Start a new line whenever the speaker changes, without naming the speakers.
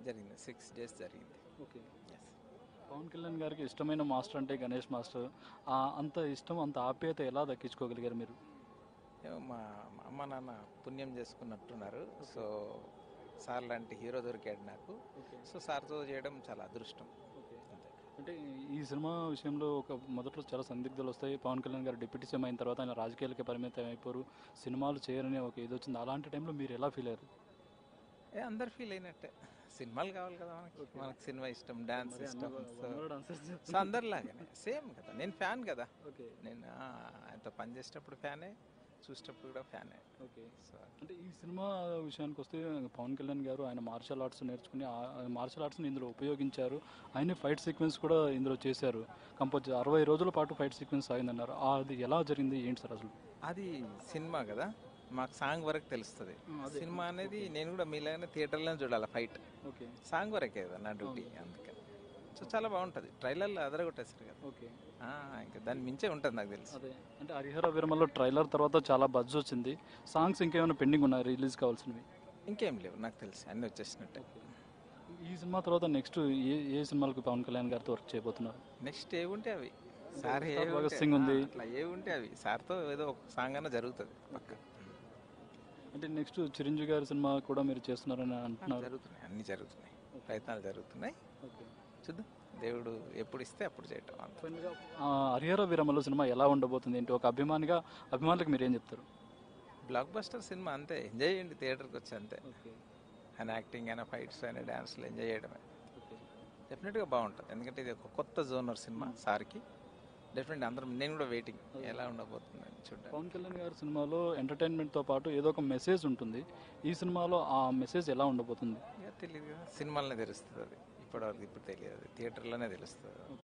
జరిగింది 6 డేస్ జరిగింది.
Okay.
Yes.
Pawan Kalyan గారికి ఇష్టమైన మాస్టర్ అంటే గణేష్ మాస్టర్. అంత ఇష్టం, అంత ఆప్యాయత ఎలా దక్కించుకోగలిగారు మీరు?
ఏమో మా అమ్మ నాన్న పుణ్యం చేసుకున్నట్టున్నారు. సో సార్ లాంటి హీరో దొరికాడు నాకు.
ఓకే.
సో సార్తో చేయడం చాలా అదృష్టం.
ఓకే.
అంతే.
అంటే ఈ సినిమా విషయంలో మొదట్లో చాలా సందిగ్ధాలు వస్తాయి. పవన్ కళ్యాణ్ గారు డిప్యూటీ సీఎం అయిన తర్వాత ఆయన రాజకీయాలకే పరిమితం అయిపోరు, సినిమాలు చేయరని ఒక ఇది వచ్చింది. అలాంటి టైంలో మీరు ఎలా ఫీల్ అయ్యారు?
అందరు ఫీల్ అయినట్టే. సినిమాలు కావాలి కదా మనకి.
ఓకే.
మనకు సినిమా ఇష్టం, డాన్స్ ఇష్టం. So
dancers.
సో అందరిలాగానే సేమ్ కదా. నేను ఫ్యాన్ కదా.
ఓకే.
నేను ఆయనతో పని చేసేటప్పుడు ఫ్యానే, చూసేటప్పుడు కూడా ఫ్యానే.
ఓకే.
సో
అంటే ఈ సినిమా విషయానికి వస్తే పవన్ కళ్యాణ్ గారు ఆయన మార్షల్ ఆర్ట్స్ నేర్చుకుని ఆ మార్షల్ ఆర్ట్స్ని ఇందులో ఉపయోగించారు. ఆయన ఫైట్ సీక్వెన్స్ కూడా ఇందులో చేశారు. కంపోజ్ 60 రోజుల పాటు ఫైట్ సీక్వెన్స్ సాగిందన్నారు. అది ఎలా జరిగింది ఏంటి సార్ అసలు?
అది సినిమా కదా, మాకు సాంగ్ వరకు తెలుస్తుంది. సినిమా అనేది నేను కూడా మీలాగానే థియేటర్లోనే చూడాలి. Fight
okay.
సాంగ్ వరకే కదా నా డ్యూటీ. అందుకని సో చాలా బాగుంటుంది. ట్రైలర్లో అదరగొట్టేస్తారు కదా.
ఓకే.
ఇంకా దాన్ని మించే ఉంటుంది నాకు తెలుసు.
అదే అంటే హరిహర వీరమల్లో ట్రైలర్ తర్వాత చాలా బజ్ వచ్చింది. సాంగ్స్ ఇంకేమైనా పెండింగ్ ఉన్నాయి రిలీజ్ కావాల్సినవి?
ఇంకేం లేవు నాకు తెలిసి, అన్నీ వచ్చేసినట్టే.
ఈ సినిమా తర్వాత నెక్స్ట్ ఏ సినిమాలకు పవన్ కళ్యాణ్ గారితో వర్క్ చేయబోతున్నారు?
నెక్స్ట్ ఏవుంటే అవి సార్
ఉస్తాద్ భగత్ సింగ్ ఉంది.
అట్లా ఏవుంటే అవి సార్తో ఏదో ఒక సాంగ్ అన్న జరుగుతుంది పక్క.
అంటే నెక్స్ట్ చిరంజీవి గారి సినిమా కూడా మీరు చేస్తున్నారని అంటున్నారు.
జరుగుతున్నాయి, అన్నీ జరుగుతున్నాయి, ప్రయత్నాలు జరుగుతున్నాయి.
ఓకే.
చూద్దాం, దేవుడు ఎప్పుడు ఇస్తే అప్పుడు చేయటం అంత.
ఫైనల్గా హరిహర వీరమల్లో సినిమా ఎలా ఉండబోతుంది ఏంటి? ఒక అభిమానులకు మీరు ఏం చెప్తారు?
బ్లాక్ బస్టర్ సినిమా, అంతే. ఎంజాయ్ చేయండి థియేటర్కి వచ్చి, అంతే.
ఓకే.
ఆయన యాక్టింగ్ అయినా, ఫైట్స్ అయినా, డ్యాన్స్లు ఎంజాయ్ చేయడమే.
ఓకే.
డెఫినెట్గా బాగుంటుంది. ఎందుకంటే ఇది ఒక కొత్త జోనర్ సినిమా సార్కి. డెఫినెట్లీ అందరం, నేను కూడా వెయిటింగ్ ఎలా ఉండబోతుంది చూడండి.
పవన్ కళ్యాణ్ గారి సినిమాలో ఎంటర్టైన్మెంట్తో పాటు ఏదో ఒక మెసేజ్ ఉంటుంది. ఈ సినిమాలో ఆ మెసేజ్ ఎలా ఉండబోతుంది?
ఇక తెలియదు కదా, సినిమాలనే తెలుస్తుంది అది. ఇప్పుడు తెలియదు, థియేటర్లోనే తెలుస్తుంది.